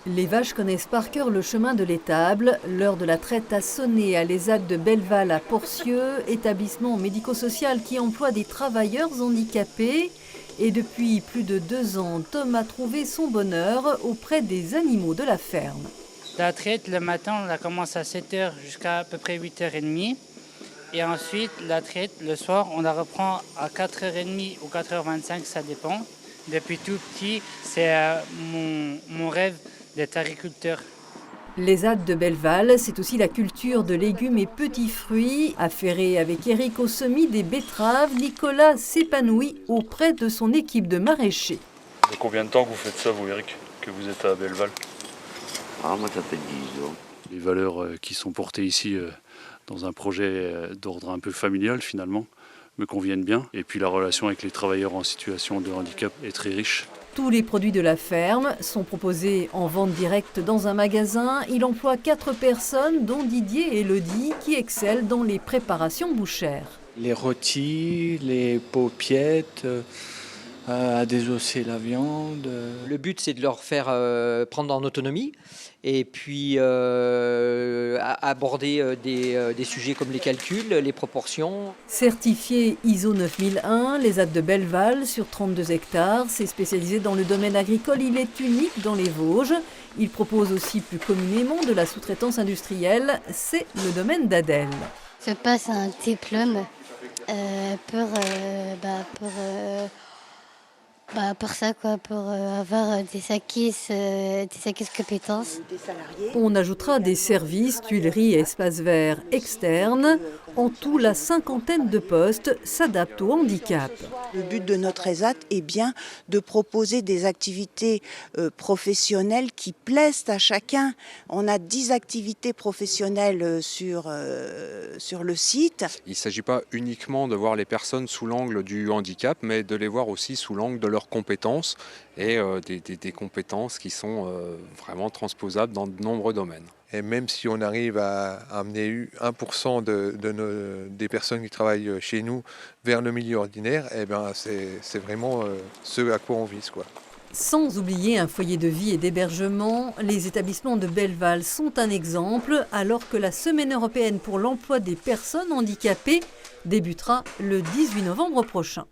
Les vaches connaissent par cœur le chemin de l'étable. L'heure de la traite a sonné à l'ESAT de Belleval à Porcieux, établissement médico-social qui emploie des travailleurs handicapés. Et depuis plus de 2 ans, Tom a trouvé son bonheur auprès des animaux de la ferme. La traite, le matin, on la commence à 7h jusqu'à peu près 8h30. Et ensuite, la traite, le soir, on la reprend à 4h30 ou 4h25, ça dépend. Depuis tout petit, c'est mon rêve d'être agriculteur. L'ESAT de Belleval, c'est aussi la culture de légumes et petits fruits. Affairé avec Eric au semis des betteraves, Nicolas s'épanouit auprès de son équipe de maraîchers. Ça fait combien de temps que vous faites ça, vous, Eric, que vous êtes à Belleval? Moi, ça fait 10 ans. Les valeurs qui sont portées ici dans un projet d'ordre un peu familial, finalement, me conviennent bien. Et puis la relation avec les travailleurs en situation de handicap est très riche. Tous les produits de la ferme sont proposés en vente directe dans un magasin. Il emploie 4 personnes, dont Didier et Elodie, qui excellent dans les préparations bouchères. Les rôtis, les paupiettes, à désosser la viande. Le but, c'est de leur faire prendre en autonomie et puis aborder des sujets comme les calculs, les proportions. Certifié ISO 9001, l'ESAT de Belleval, sur 32 hectares, s'est spécialisé dans le domaine agricole. Il est unique dans les Vosges. Il propose aussi plus communément de la sous-traitance industrielle. C'est le domaine d'Adèle. Je passe un diplôme pour ça, quoi, pour avoir des acquises compétences. On ajoutera des services, tuileries et espaces verts externes. En tout, la 50aine de postes s'adaptent au handicap. Le but de notre ESAT est bien de proposer des activités professionnelles qui plaisent à chacun. On a 10 activités professionnelles sur le site. Il ne s'agit pas uniquement de voir les personnes sous l'angle du handicap, mais de les voir aussi sous l'angle de leurs compétences et des compétences qui sont vraiment transposables dans de nombreux domaines. Et même si on arrive à amener 1% des personnes qui travaillent chez nous vers le milieu ordinaire, c'est vraiment ce à quoi on vise, quoi. Sans oublier un foyer de vie et d'hébergement, les établissements de Belleval sont un exemple, alors que la Semaine européenne pour l'emploi des personnes handicapées débutera le 18 novembre prochain.